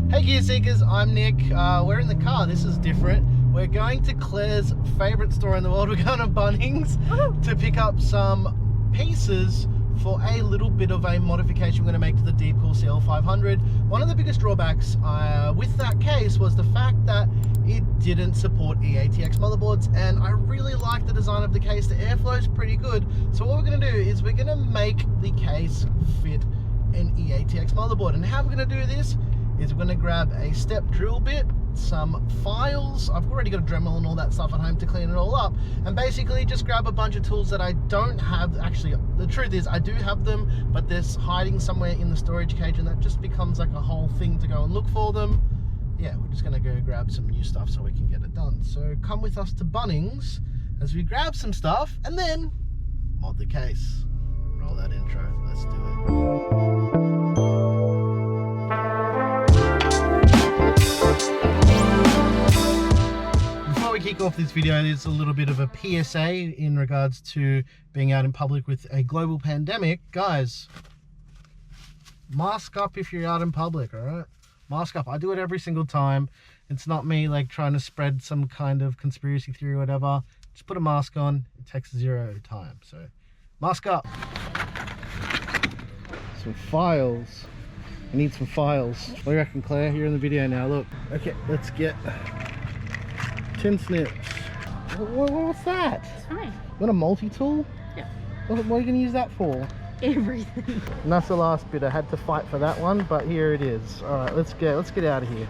Hey Gear Seekers, I'm Nick. We're in the car. This is different. We're going to Claire's favourite store in the world. We're going to Bunnings to pick up some pieces for a little bit of a modification we're going to make to the Deepcool CL500. One of the biggest drawbacks with that case was the fact that it didn't support EATX motherboards, and I really like the design of the case. The airflow is pretty good. So what we're going to do is we're going to make the case fit an EATX motherboard. And how we're going to do this is we're going to grab a step drill bit, some files. I've already got a Dremel and all that stuff at home to clean it all up, and basically just grab a bunch of tools that I don't have. Actually, the truth is I do have them, but they're hiding somewhere in the storage cage, and that just becomes like a whole thing to go and look for them. Yeah, we're just gonna go grab some new stuff so we can get it done. So come with us to Bunnings as we grab some stuff and then mod the case. Roll that intro, let's do it. Kick off this video, there's a little bit of a PSA in regards to being out in public with a global pandemic. Guys, mask up if you're out in public, all right? Mask up. I do it every single time. It's not me like trying to spread some kind of conspiracy theory or whatever. Just put a mask on. It takes 0 time. So mask up. Some files. I need some files. What do you reckon, Claire? You're in the video now. Look. Okay, let's get tin snips. What's that? It's fine. You got a multi-tool? Yeah. What are you going to use that for? Everything. And that's the last bit. I had to fight for that one, but here it is. All right, let's get out of here.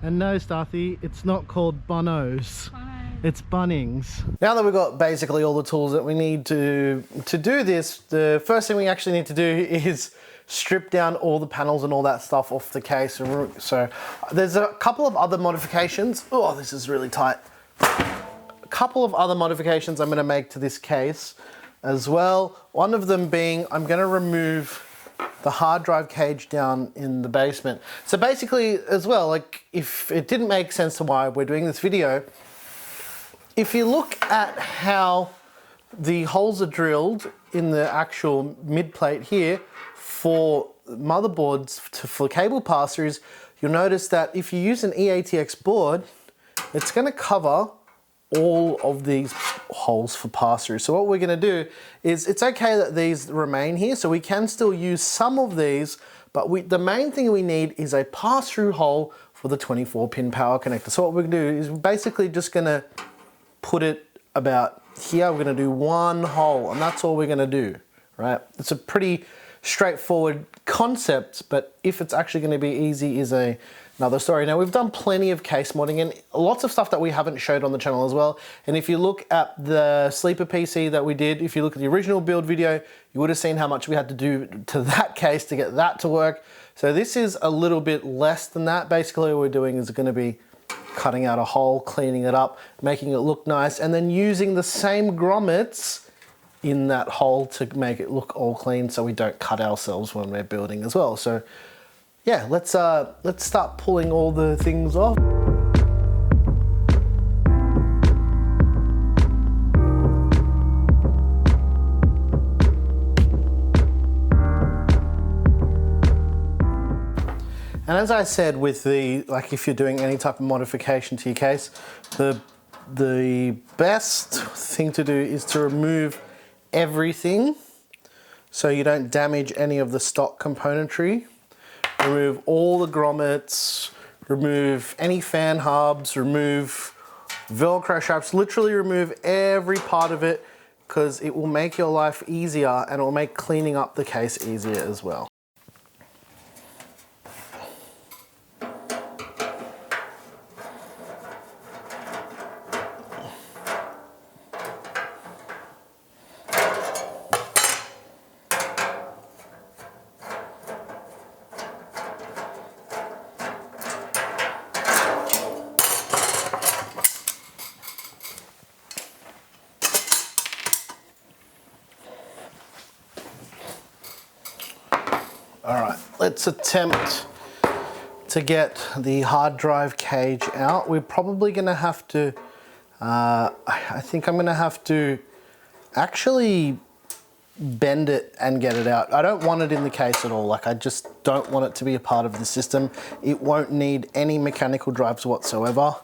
And no, Starthy, it's not called Bunnos. It's Bunnings. Now that we've got basically all the tools that we need to do this, the first thing we actually need to do is strip down all the panels and all that stuff off the case. So there's a couple of other modifications. Oh, this is really tight. A couple of other modifications I'm going to make to this case as well. One of them being I'm going to remove the hard drive cage down in the basement. So basically as well, like if it didn't make sense to why we're doing this video, if you look at how the holes are drilled in the actual mid plate here for motherboards for cable pass-throughs, you'll notice that if you use an EATX board, it's going to cover all of these holes for pass-through. So what we're going to do is, it's okay that these remain here, so we can still use some of these, but the main thing we need is a pass-through hole for the 24-pin power connector. So what we're going to do is we're basically just going to put it about here. We're going to do one hole, and that's all we're going to do, right? It's a pretty straightforward concept, but if it's actually going to be easy is another story. Now, we've done plenty of case modding and lots of stuff that we haven't showed on the channel as well. And if you look at the sleeper PC that we did, if you look at the original build video, you would have seen how much we had to do to that case to get that to work. So this is a little bit less than that. Basically what we're doing is going to be cutting out a hole, cleaning it up, making it look nice, and then using the same grommets in that hole to make it look all clean so we don't cut ourselves when we're building as well. So yeah, let's start pulling all the things off. And as I said, with like if you're doing any type of modification to your case, the best thing to do is to remove everything so you don't damage any of the stock componentry. Remove all the grommets, remove any fan hubs, remove Velcro straps, literally remove every part of it, because it will make your life easier and it will make cleaning up the case easier as well. All right, let's attempt to get the hard drive cage out. We're probably gonna have to, I think I'm gonna have to actually bend it and get it out. I don't want it in the case at all. Like, I just don't want it to be a part of the system. It won't need any mechanical drives whatsoever.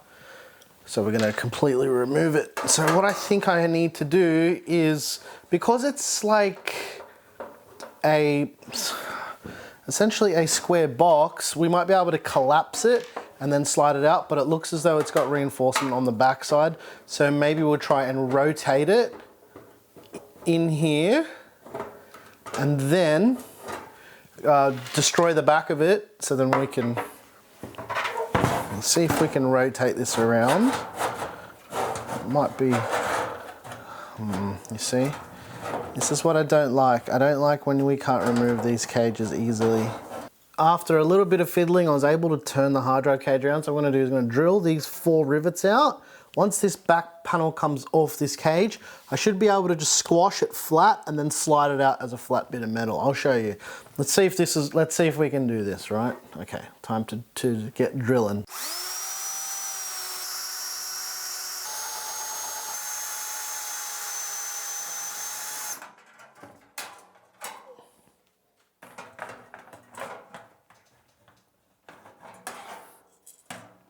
So we're gonna completely remove it. So what I think I need to do is, because it's like essentially a square box, we might be able to collapse it and then slide it out, but it looks as though it's got reinforcement on the back side. So maybe we'll try and rotate it in here and then destroy the back of it. So then we can see if we can rotate this around. It might be, you see? This is what I don't like. I don't like when we can't remove these cages easily. After a little bit of fiddling, I was able to turn the hard drive cage around. So what I'm gonna do is I'm gonna drill these 4 rivets out. Once this back panel comes off this cage, I should be able to just squash it flat and then slide it out as a flat bit of metal. I'll show you. Let's see if we can do this, right? Okay, time to get drilling.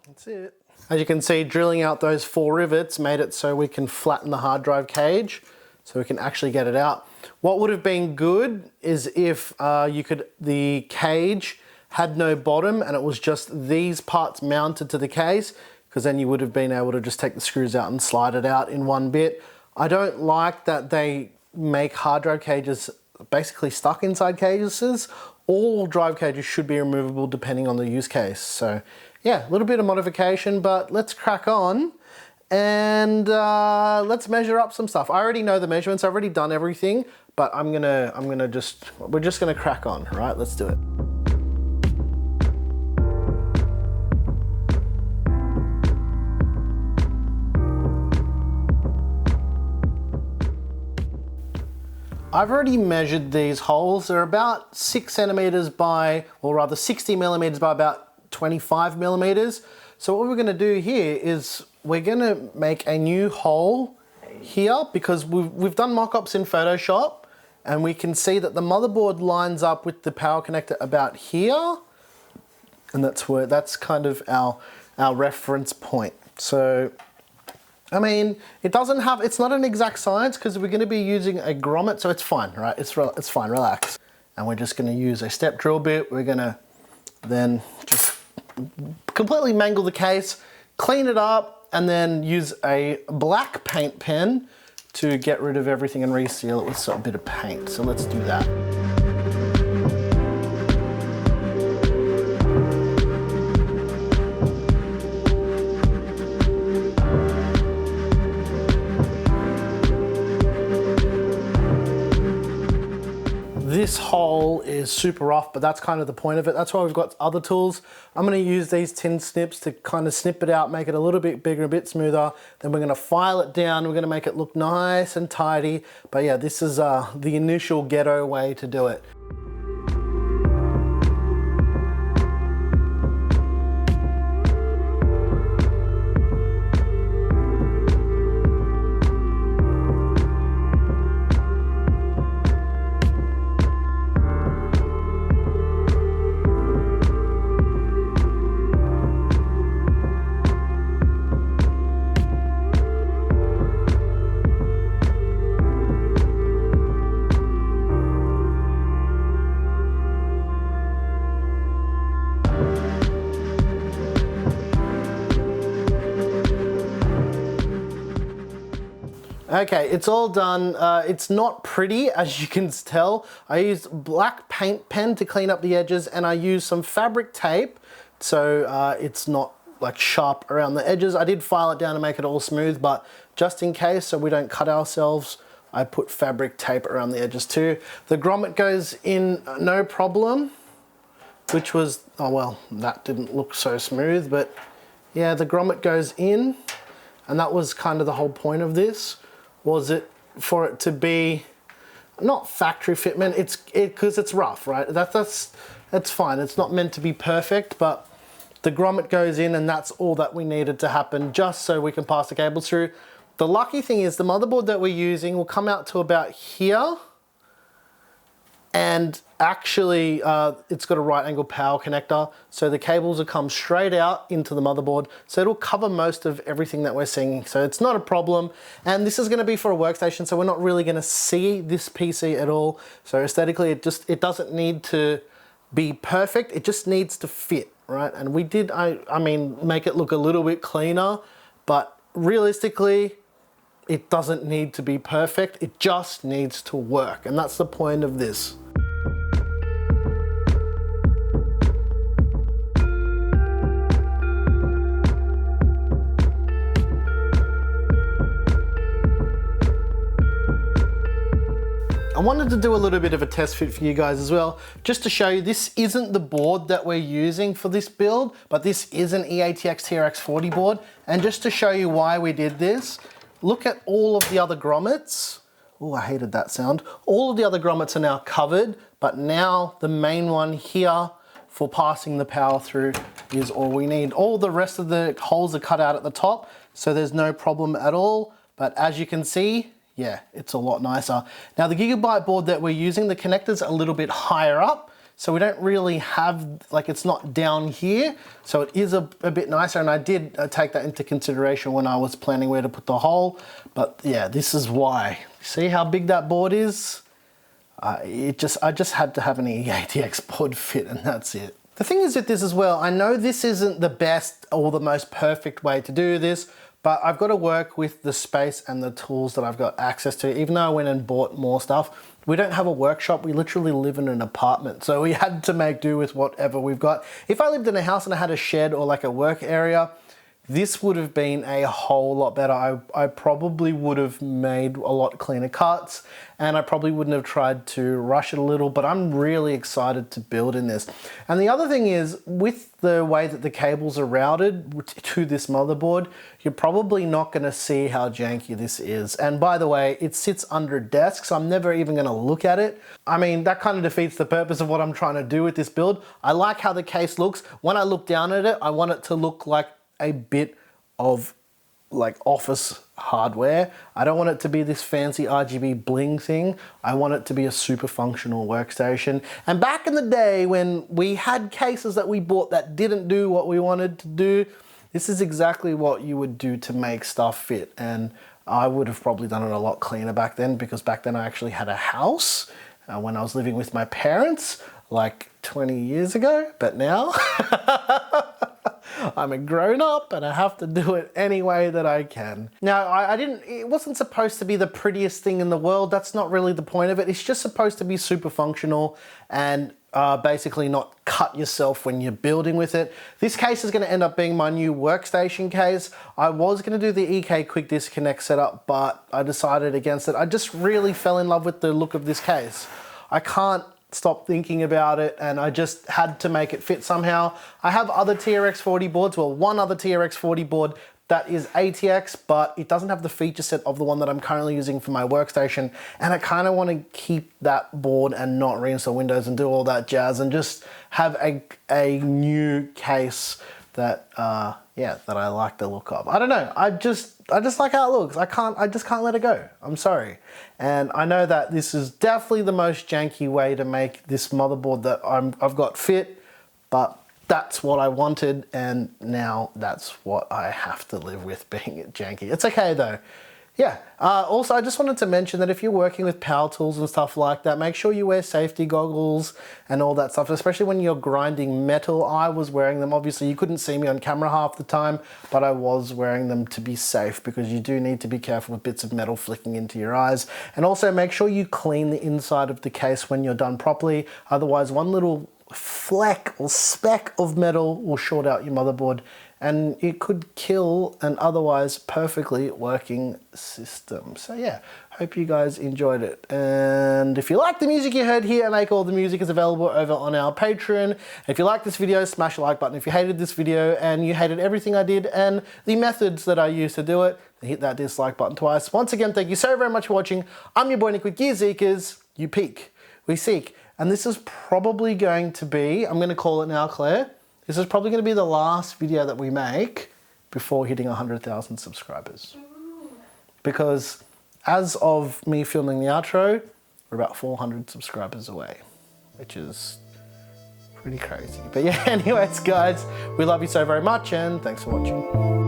That's it. As you can see, drilling out those 4 rivets made it so we can flatten the hard drive cage so we can actually get it out. What would have been good is if the cage had no bottom and it was just these parts mounted to the case, because then you would have been able to just take the screws out and slide it out in one bit. I don't like that they make hard drive cages basically stuck inside cases. All drive cages should be removable depending on the use case. So yeah, a little bit of modification, but let's crack on and let's measure up some stuff. I already know the measurements, I've already done everything, but we're just gonna crack on, right? Let's do it. I've already measured these holes. They're about 6 centimeters by, or rather 60 millimeters by about 25 millimeters. So what we're gonna do here is we're gonna make a new hole here, because we've done mock-ups in Photoshop and we can see that the motherboard lines up with the power connector about here. And that's kind of our reference point. So, I mean, it's not an exact science because we're gonna be using a grommet, so it's fine, right? It's fine, relax. And we're just gonna use a step drill bit. We're gonna then just completely mangle the case, clean it up, and then use a black paint pen to get rid of everything and reseal it with a bit of paint. So let's do that. This hole is super rough, but that's kind of the point of it. That's why we've got other tools. I'm gonna use these tin snips to kind of snip it out, make it a little bit bigger, a bit smoother. Then we're gonna file it down. We're gonna make it look nice and tidy. But yeah, this is the initial ghetto way to do it. Okay, it's all done. It's not pretty, as you can tell. I used black paint pen to clean up the edges, and I used some fabric tape so it's not like sharp around the edges. I did file it down to make it all smooth, but just in case, so we don't cut ourselves, I put fabric tape around the edges too. The grommet goes in no problem, which was, oh well, that didn't look so smooth, but yeah, the grommet goes in, and that was kind of the whole point of this. Was it for it to be not factory fitment? Because it's rough, right? That's fine. It's not meant to be perfect, but the grommet goes in, and that's all that we needed to happen, just so we can pass the cables through. The lucky thing is the motherboard that we're using will come out to about here, And actually, it's got a right angle power connector, so the cables will come straight out into the motherboard, so it'll cover most of everything that we're seeing, so it's not a problem. And this is going to be for a workstation, so we're not really going to see this PC at all. So aesthetically, it doesn't need to be perfect, it just needs to fit, right? And we did, I mean, make it look a little bit cleaner, but realistically, it doesn't need to be perfect, it just needs to work, and that's the point of this. I wanted to do a little bit of a test fit for you guys as well, just to show you this isn't the board that we're using for this build, but this is an EATX TRX40 board. And just to show you why we did this, look at all of the other grommets. Oh, I hated that sound. All of the other grommets are now covered, but now the main one here for passing the power through is all we need. All the rest of the holes are cut out at the top, so there's no problem at all. But as you can see, yeah, it's a lot nicer. Now the Gigabyte board that we're using, the connector's a little bit higher up, so we don't really have, like, it's not down here, so it is a bit nicer, and I did take that into consideration when I was planning where to put the hole. But yeah, this is why. See how big that board is? I just had to have an EATX board fit, and that's it. The thing is with this as well, I know this isn't the best or the most perfect way to do this, but I've got to work with the space and the tools that I've got access to. Even though I went and bought more stuff, we don't have a workshop, we literally live in an apartment. So we had to make do with whatever we've got. If I lived in a house and I had a shed or like a work area, this would have been a whole lot better. I probably would have made a lot cleaner cuts, and I probably wouldn't have tried to rush it a little, but I'm really excited to build in this. And the other thing is, with the way that the cables are routed to this motherboard, you're probably not gonna see how janky this is. And by the way, it sits under a desk, so I'm never even gonna look at it. I mean, that kind of defeats the purpose of what I'm trying to do with this build. I like how the case looks. When I look down at it, I want it to look like a bit of like office hardware. I don't want it to be this fancy RGB bling thing. I want it to be a super functional workstation. And back in the day when we had cases that we bought that didn't do what we wanted to do, this is exactly what you would do to make stuff fit. And I would have probably done it a lot cleaner back then, because back then I actually had a house when I was living with my parents like 20 years ago, but now I'm a grown up and I have to do it any way that I can. Now, it wasn't supposed to be the prettiest thing in the world. That's not really the point of it. It's just supposed to be super functional and basically not cut yourself when you're building with it. This case is going to end up being my new workstation case. I was going to do the EK quick disconnect setup, but I decided against it. I just really fell in love with the look of this case. I can't stop thinking about it, and I just had to make it fit somehow. I have other TRX40 boards, well, one other TRX40 board that is ATX, but it doesn't have the feature set of the one that I'm currently using for my workstation, and I kind of want to keep that board and not reinstall Windows and do all that jazz and just have a new case that yeah, that I like the look of. I don't know, I just like how it looks. I just can't let it go. I'm sorry. And I know that this is definitely the most janky way to make this motherboard that I've got fit, but that's what I wanted, and now that's what I have to live with, being janky. It's okay though. Yeah, also I just wanted to mention that if you're working with power tools and stuff like that, make sure you wear safety goggles and all that stuff, especially when you're grinding metal. I was wearing them. Obviously you couldn't see me on camera half the time, but I was wearing them to be safe, because you do need to be careful with bits of metal flicking into your eyes. And also make sure you clean the inside of the case when you're done properly. Otherwise, one little fleck or speck of metal will short out your motherboard, and it could kill an otherwise perfectly working system. So yeah, hope you guys enjoyed it. And if you like the music you heard here, Make All the Music is available over on our Patreon. If you like this video, smash the like button. If you hated this video and you hated everything I did and the methods that I used to do it, then hit that dislike button twice. Once again, thank you so very much for watching. I'm your boy Nick with Gear Seekers. You peek, we seek. And this is probably going to be, I'm gonna call it now, Claire, this is probably going to be the last video that we make before hitting 100,000 subscribers. Because as of me filming the outro, we're about 400 subscribers away, which is pretty crazy. But yeah, anyways guys, we love you so very much and thanks for watching.